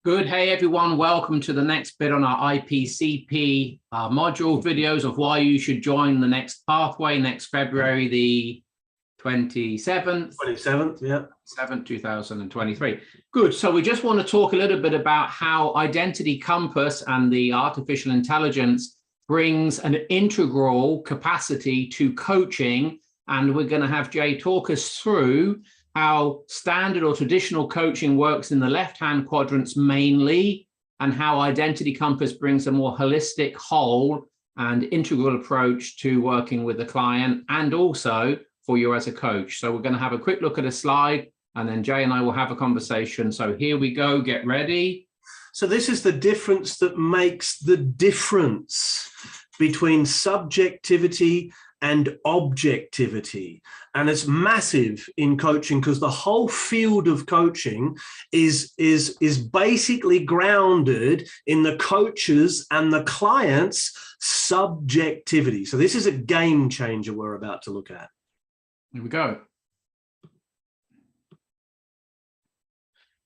Good. Hey, everyone. Welcome to the next bit on our IPCP module videos of why you should join the next pathway next February, the 27th. 27th, yeah. 7th, 2023. Good. So we just want to talk a little bit about how Identity Compass and the artificial intelligence brings an integral capacity to coaching. And we're going to have Jay talk us through how standard or traditional coaching works in the left-hand quadrants mainly, and how Identity Compass brings a more holistic, whole and integral approach to working with the client and also for you as a coach. So we're going to have a quick look at a slide and then Jay and I will have a conversation. So here we go, get ready. So this is the difference that makes the difference between subjectivity and objectivity. And it's massive in coaching because the whole field of coaching is basically grounded in the coach's and the client's subjectivity. So this is a game changer we're about to look at. Here we go.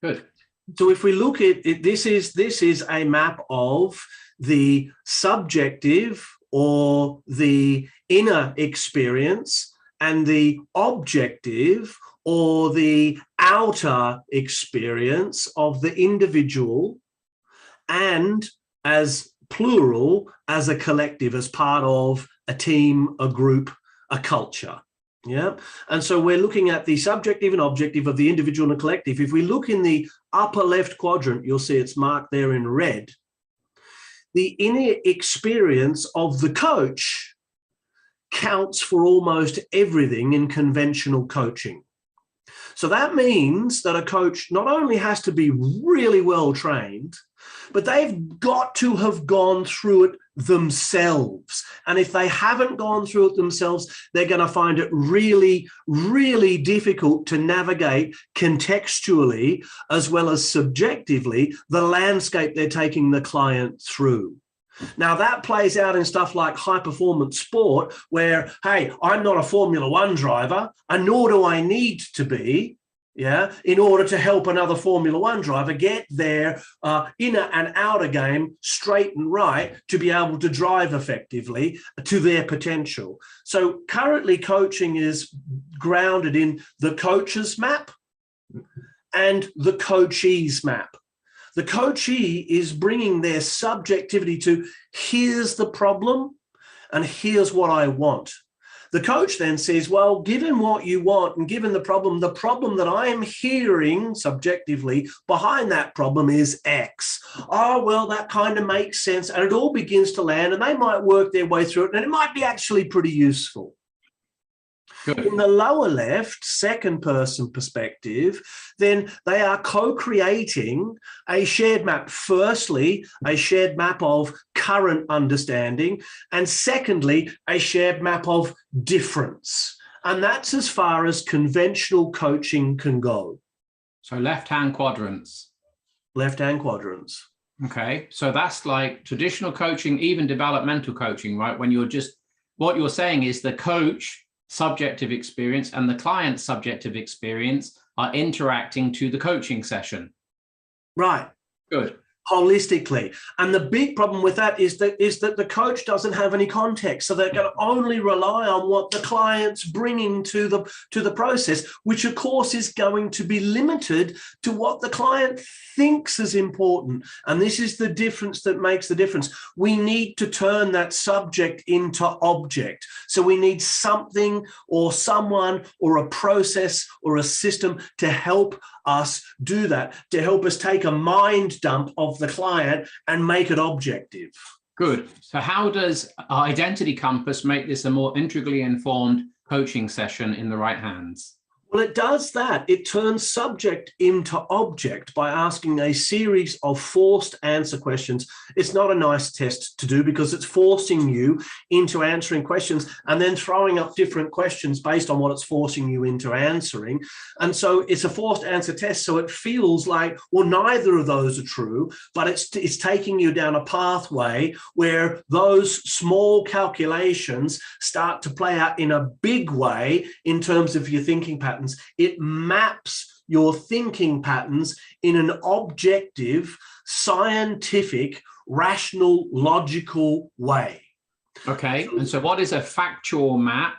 Good. So if we look at it, this is a map of the subjective or the inner experience and the objective or the outer experience of the individual, and as plural, as a collective, as part of a team, a group, a culture. Yeah. And so we're looking at the subjective and objective of the individual and the collective. If we look in the upper left quadrant, you'll see it's marked there in red. The inner experience of the coach counts for almost everything in conventional coaching. So that means that a coach not only has to be really well trained, but they've got to have gone through it themselves. And if they haven't gone through it themselves, they're going to find it really, really difficult to navigate contextually as well as subjectively the landscape they're taking the client through. Now, that plays out in stuff like high-performance sport where, hey, I'm not a Formula One driver, and nor do I need to be, in order to help another Formula One driver get their inner and outer game straight and right to be able to drive effectively to their potential. So currently coaching is grounded in the coach's map and the coachee's map. The coachee is bringing their subjectivity to here's the problem and here's what I want. The coach then says, well, given what you want and given the problem that I am hearing subjectively behind that problem is X. Oh, well, that kind of makes sense. And it all begins to land and they might work their way through it and it might be actually pretty useful. Good. In the lower left, second person perspective, then they are co-creating a shared map. Firstly, a shared map of current understanding, and secondly, a shared map of difference. And that's as far as conventional coaching can go. So left-hand quadrants. Left-hand quadrants. Okay, so that's like traditional coaching, even developmental coaching, right? When you're just, what you're saying is the coach subjective experience and the client's subjective experience are interacting to the coaching session. Right. Good. Holistically. And the big problem with that is that the coach doesn't have any context. So they're going to only rely on what the client's bringing to the process, which of course is going to be limited to what the client thinks is important. And this is the difference that makes the difference. We need to turn that subject into object. So we need something or someone or a process or a system to help us do that, to help us take a mind dump of the client and make it objective. Good. So how does Identity Compass make this a more integrally informed coaching session in the right hands? Well, it does that. It turns subject into object by asking a series of forced answer questions. It's not a nice test to do because it's forcing you into answering questions and then throwing up different questions based on what it's forcing you into answering. And so it's a forced answer test. So it feels like, well, neither of those are true, but it's taking you down a pathway where those small calculations start to play out in a big way in terms of your thinking pattern. It maps your thinking patterns in an objective, scientific, rational, logical way. Okay, and so what is a factual map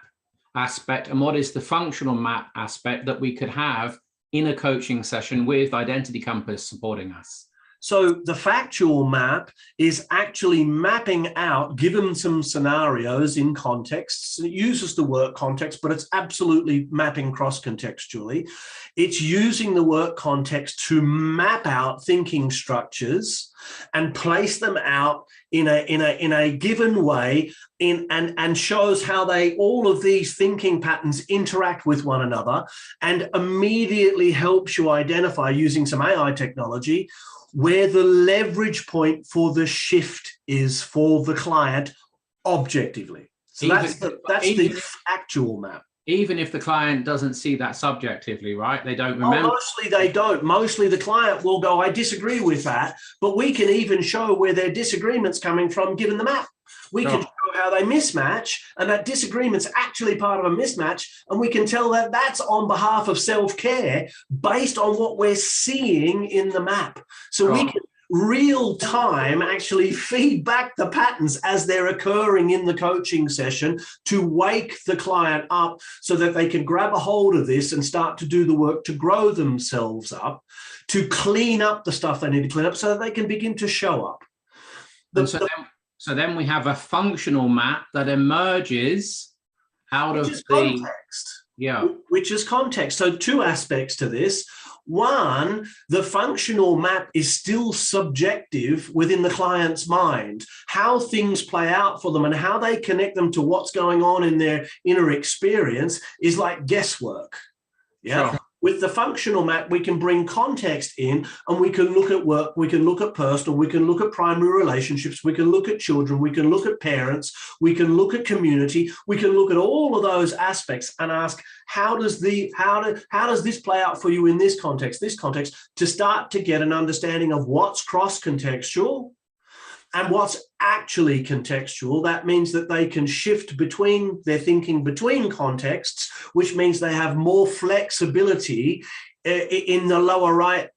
aspect and what is the functional map aspect that we could have in a coaching session with Identity Compass supporting us? So the factual map is actually mapping out, given some scenarios in contexts. It uses the work context, but it's absolutely mapping cross-contextually. It's using the work context to map out thinking structures and place them out in a given way and shows how all of these thinking patterns interact with one another, and immediately helps you identify, using some AI technology, where the leverage point for the shift is for the client objectively. So that's the actual map. Even if the client doesn't see that subjectively, right? They don't remember. Mostly they don't. Mostly the client will go, I disagree with that, but we can even show where their disagreement's coming from given the map. We can show how they mismatch, and that disagreement's actually part of a mismatch, and we can tell that that's on behalf of self-care based on what we're seeing in the map. So we can real time actually feed back the patterns as they're occurring in the coaching session to wake the client up so that they can grab a hold of this and start to do the work to grow themselves up, to clean up the stuff they need to clean up so that they can begin to show up. So then we have a functional map that emerges out of the context. Yeah. Which is context. So two aspects to this. One, the functional map is still subjective within the client's mind. How things play out for them and how they connect them to what's going on in their inner experience is like guesswork. Yeah. Sure. With the functional map, we can bring context in and we can look at work, we can look at personal, we can look at primary relationships, we can look at children, we can look at parents, we can look at community, we can look at all of those aspects and ask, how does this play out for you in this context, to start to get an understanding of what's cross-contextual and what's actually contextual. That means that they can shift between their thinking between contexts, which means they have more flexibility in the lower right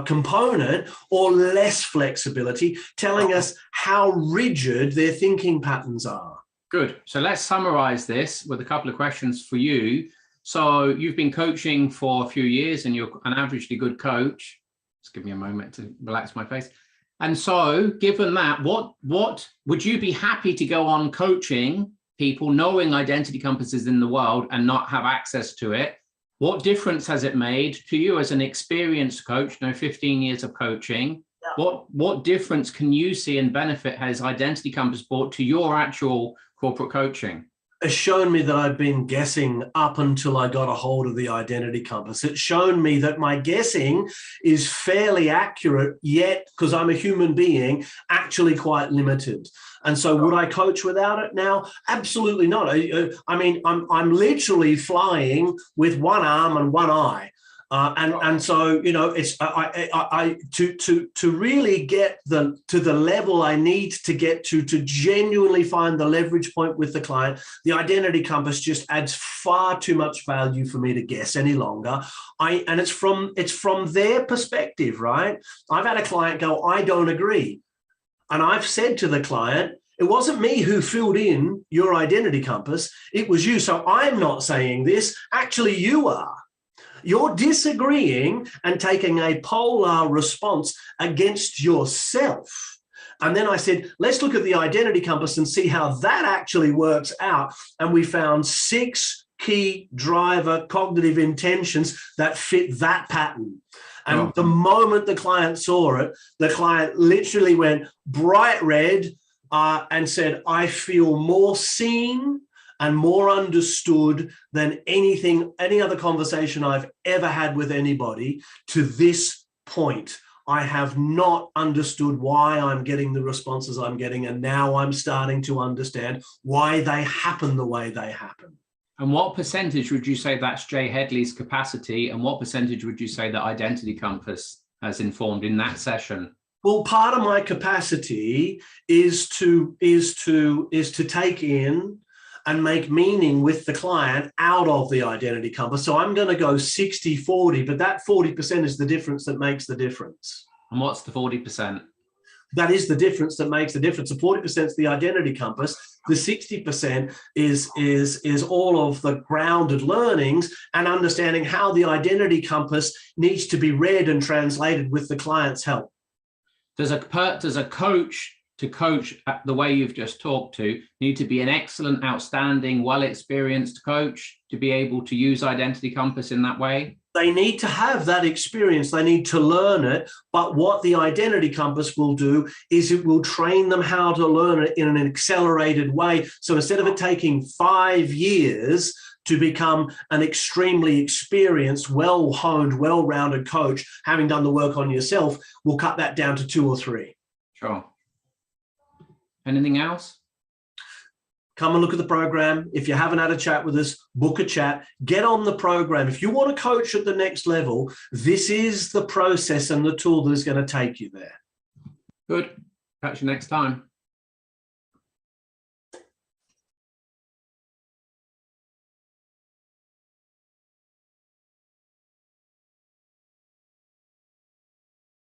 component, or less flexibility, telling us how rigid their thinking patterns are. Good. So let's summarize this with a couple of questions for you. So you've been coaching for a few years and you're an averagely good coach. Just give me a moment to relax my face. And so given that, what would you be happy to go on coaching people, knowing Identity Compass is in the world and not have access to it? What difference has it made to you as an experienced coach, 15 years of coaching? Yeah. What difference can you see and benefit has Identity Compass brought to your actual corporate coaching? Has shown me that I've been guessing up until I got a hold of the Identity Compass. It's shown me that my guessing is fairly accurate, yet, because I'm a human being, actually quite limited. And so would I coach without it now? Absolutely not. I mean, I'm literally flying with one arm and one eye. And so, it's to really get to the level I need to get to genuinely find the leverage point with the client, the Identity Compass just adds far too much value for me to guess any longer. And it's from their perspective, right? I've had a client go, I don't agree. And I've said to the client, it wasn't me who filled in your Identity Compass, it was you. So I'm not saying this, actually you are. You're disagreeing and taking a polar response against yourself. And then I said, let's look at the Identity Compass and see how that actually works out. And we found 6 key driver cognitive intentions that fit that pattern. And the moment the client saw it, the client literally went bright red and said, I feel more seen and more understood than any other conversation I've ever had with anybody to this point. I have not understood why I'm getting the responses I'm getting, and now I'm starting to understand why they happen the way they happen. And what percentage would you say that's Jay Headley's capacity, and what percentage would you say that Identity Compass has informed in that session? Well, part of my capacity is to take in and make meaning with the client out of the identity compass. So I'm going to go 60-40, but that 40% is the difference that makes the difference. And what's the 40%? That is the difference that makes the difference. The 40% is the identity compass. The 60% is all of the grounded learnings and understanding how the identity compass needs to be read and translated with the client's help. Does a coach to coach the way you've just talked to need to be an excellent, outstanding, well-experienced coach to be able to use identity compass in that way? They need to have that experience. They need to learn it. But what the identity compass will do is it will train them how to learn it in an accelerated way. So instead of it taking 5 years to become an extremely experienced, well-honed, well-rounded coach, having done the work on yourself, we'll cut that down to 2 or 3. Sure. Anything else? Come and look at the program. If you haven't had a chat with us, book a chat, get on the program. If you want to coach at the next level, this is the process and the tool that is going to take you there. Good. Catch you next time.